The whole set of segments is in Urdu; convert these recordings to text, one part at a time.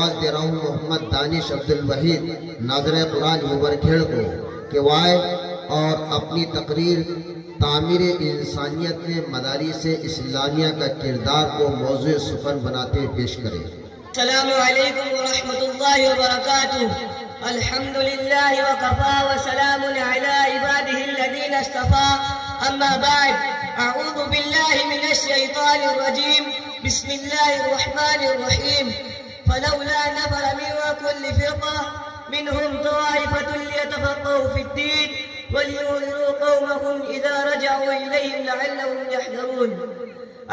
آواز دے رہا ہوں محمد دانش عبد الوحید ناظر قرآن یوبر کھیڑ کو کہ وائے اور اپنی تقریر تعمیر انسانیت میں مدارس اسلامیہ کا کردار کو موضوع سخن بناتے پیش کریں۔ السلام علیکم ورحمۃ اللہ وبرکاتہ۔ الحمد للہ وکفا وسلام علی عبادہ الذین اصطفیٰ، اما بعد، اعوذ باللہ من الشیطان الرجیم، بسم اللہ الرحمن الرحیم۔ فلولا نفر من كل فرقة منهم طائفة ليتفقهوا في الدين ولينذروا قومهم إذا رجعوا إليهم لعلهم يحذرون۔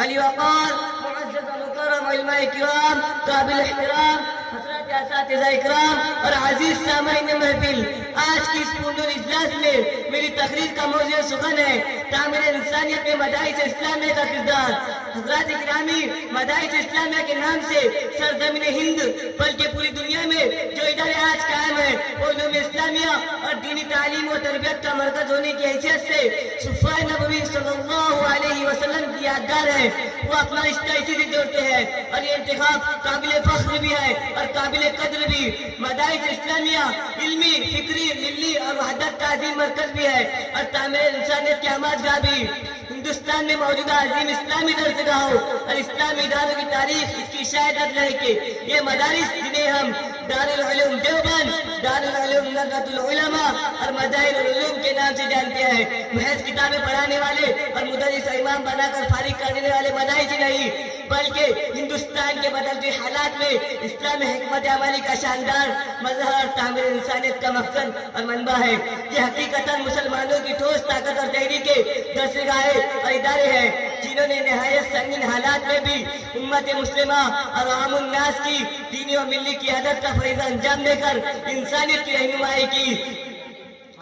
علی وقار معزز مکرم علماء کرام، قابل احترام حضرات اساتذہ اکرام اور عزیز سامعین محفل، آج کی اس پرنور اجلاس میں میری تقریر کا موضوع سخن ہے تعمیر انسانیت میں مدارس اسلامیہ کا کردار۔ حضرات اکرامی، مدارس اسلامیہ کے نام سے سرزمین ہند بلکہ پوری دنیا میں جو ادارے آج قائم ہیں وہ علوم اسلامیہ اور دینی تعلیم و تربیت کا مرکز ہونے کی حیثیت سے صفحہ نبوی صلی اللہ علیہ وسلم کی یادگار ہے، وہ اپنا رشتہ اسی سے جوڑتے ہیں، اور یہ انتخاب قابل فخر بھی ہے اور قابل قدر بھی۔ مدارس اسلامیہ علمی، فکری، ملی اور وحدت کا عظیم مرکز بھی ہے اور تعمیر انسانیت کی آماجگاہ بھی۔ ہندوستان میں موجودہ عظیم اسلامی درسگاہوں اور اسلامی اداروں کی تاریخ اس کی شاہدت ہے کہ یہ مدارس جنہیں ہم دارالعلوم دیوبند، دارالعلوم ندوۃ العلماء اور مظاہر العلوم کے نام سے جانتے ہیں، محض کتابیں پڑھانے والے اور مدرس و امام بنا کر فارغ کر دینے والے مدارس ہی نہیں، بلکہ ہندوستان کے بدلتے حالات میں اسلامی حکمت عملی کا شاندار مظہر اور تعمیر انسانیت کا مقصد اور منبع ہے۔ یہ حقیقتاً مسلمانوں کی ٹھوس طاقت اور تحریک کے درسگاہیں اور ادارے ہیں جنہوں نے نہایت سنگین حالات میں بھی امت مسلمہ اور عام الناس کی دینی و ملی قیادت کا فریضہ انجام دے کر انسانیت کی رہنمائی کی۔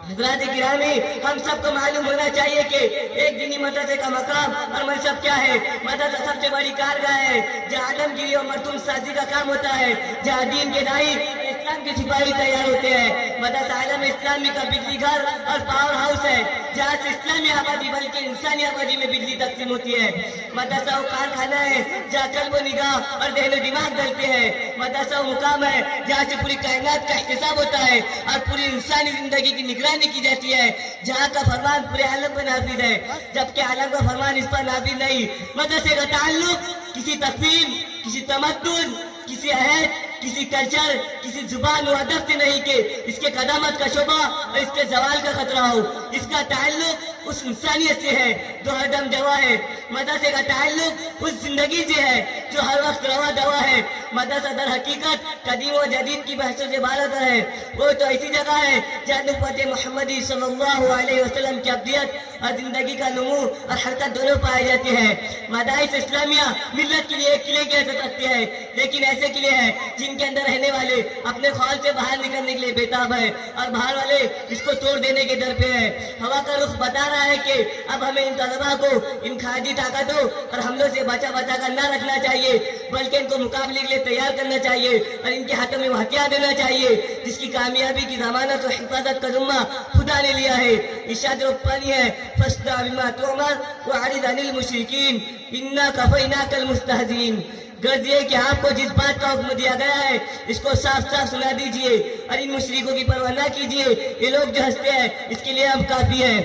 حضرات گرامی، ہم سب کو معلوم ہونا چاہیے کہ ایک دینی مدرسے کا مقام اور منصب کیا ہے۔ مدرسہ سب سے بڑی کارگاہ ہے جہاں عالمگیری اور مرتوم سازی کا کام ہوتا ہے، جہاں دین کے داعی اسلام کے سپاہی تیار ہوتے ہیں۔ مدرسہ عالم اسلامی کا بجلی گھر اور پاور ہاؤس ہے جہاں سے اسلامی آبادی بلکہ انسانی آبادی میں بجلی تقسیم ہوتی ہے۔ مدرسہ وہ کارخانہ ہے جہاں قلب و نگاہ اور ذہن و دماغ ڈلتے ہیں۔ مدرسہ وہ مقام ہے جہاں سے پوری کائنات کا احتساب ہوتا ہے اور پوری انسانی زندگی کی نگرانی کی جاتی ہے، جہاں کا فرمان پورے عالم پر نافذ ہے جبکہ عالم کا فرمان اس پر نافذ نہیں۔ مدرسے کا تعلق کسی تقویم، کسی تمدن، کسی عہد، کسی کلچر، کسی زبان و ادب سے نہیں کہ اس کے قدامت کا شعبہ اور اس کے زوال کا خطرہ ہو۔ اس کا تعلق اس انسانیت سے ہے جو ہر دم جوا ہے۔ مدرسے کا تعلق اس زندگی سے ہے جو ہر وقت روا دوا ہے۔ مدرسہ در حقیقت قدیم و جدید کی بحثوں سے بالاتر ہے، وہ تو ایسی جگہ ہے جہاں نبوت محمدی صلی اللہ علیہ وسلم کی ابدیت اور زندگی کا نمو اور حرکت دونوں پائے جاتے ہیں۔ مدارس اسلامیہ ملت کے لیے ایک قلعے کی حیثیت رکھتی ہے، لیکن ایسے قلعے ہیں جن کے اندر رہنے والے اپنے خول سے باہر نکلنے کے لیے بےتاب ہیں اور باہر والے اس کو توڑ دینے کے در پہ ہیں۔ ہوا کا رخ بتا رہا ہے کہ اب ہمیں ان طلباء کو ان خارجی طاقتوں اور حملوں سے بچا کر نہ رکھنا چاہیے، بلکہ ان کو مقابلے کے لیے تیار کرنا چاہیے اور ان کے ہاتھوں میں وہ ہتھیار دینا چاہیے جس کی کامیابی کی ضمانت و حفاظت کا ذمہ خدا نے لیا ہے۔ ارشاد ربانی ہے، فاصدع بما تؤمر واعرض عن المشرکین انا کفیناک المستہزئین۔ غرض یہ کہ آپ کو جس بات کا حکم دیا گیا ہے اس کو صاف صاف سنا دیجئے اور ان مشرکوں کی پرواہ نہ کیجئے، یہ لوگ جو ہنستے ہیں اس کے لیے ہم کافی ہیں۔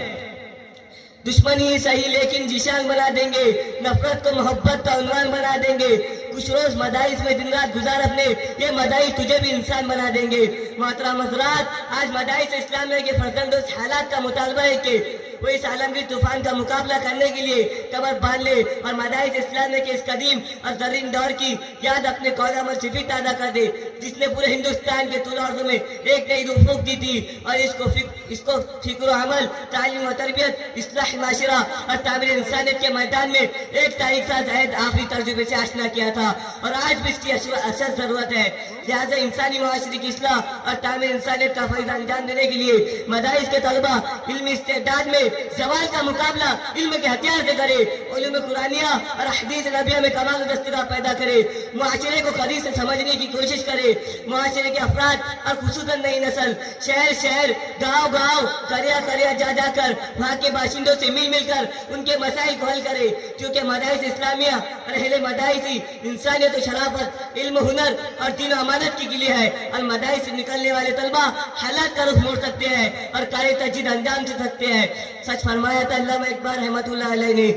دشمنی ہی صحیح لیکن ذیشان بنا دیں گے، نفرت کو محبت کا عنوان بنا دیں گے، کچھ روز مدارس میں دن رات گزار اپنے، یہ مدارس تجھے بھی انسان بنا دیں گے۔ محترم حضرات، آج مدارس اسلامیہ کے فرزندوں سے حالات کا مطالبہ ہے کہ وہ اس عالمگیر طوفان کا مقابلہ کرنے کے لیے کمر باندھ لے اور مدارس اسلامیہ کے اس قدیم اور زرین دور کی یاد اپنے قولام اور فکر تازہ کر دے جس نے پورے ہندوستان کے طول و عرض میں ایک نئی روح پھونک دی تھی، اور اس کو فکر و عمل، تعلیم و تربیت، اصلاح معاشرہ اور تعمیر انسانیت کے میدان میں ایک تاریخ ساز عہد آخری تجربے سے آشنا کیا تھا، اور آج بھی اس کی اشد ضرورت ہے۔ لہٰذا انسانی معاشرے کی اصلاح اور تعمیر انسانیت کا فریضہ انجام دینے کے لیے مدارس کے طلبہ علمی استعداد میں زوال کا مقابلہ علم کے ہتھیار سے کرے، علوم قرآنیہ اور حدیث نبیہ میں کمال و دستگاہ پیدا کرے، معاشرے کو خرید سے سمجھنے کی کوشش کرے، معاشرے کے افراد اور خصوصاً نئی نسل شہر شہر گاؤں گاؤں قریہ قریہ جا جا کر وہاں کے باشندوں سے مل مل کر ان کے مسائل کو حل کرے، کیونکہ مدارس اسلامیہ اور اہل مدارس ہی انسانیت و شرافت، علم و ہنر اور دین و امانت کی لیے ہے، اور مدارس سے نکلنے والے طلبہ حالات کا رخ موڑ سکتے ہیں اور کار تجدید انجام دے سکتے ہیں۔ سچ فرمایا تھا علامہ اقبال رحمۃ اللہ علیہ نے،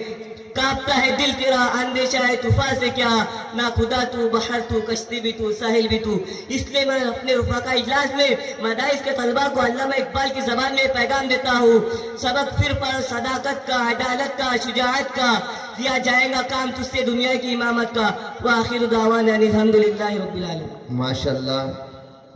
کانپتا ہے دل تیرا اندیشہ ہے طوفان سے کیا، نہ خدا تو بحر تو کشتی بھی تو ساحل بھی تو۔ اس لیے میں اپنے رفقا اجلاس میں مدارس کے طلبہ کو علامہ اقبال کی زبان میں پیغام دیتا ہوں، سبق پھر پر صداقت کا، عدالت کا، شجاعت کا، لیا جائے گا کام تجھ سے دنیا کی امامت کا۔ وآخر دعوانا الحمدللہ رب العالمین۔ ماشاءاللہ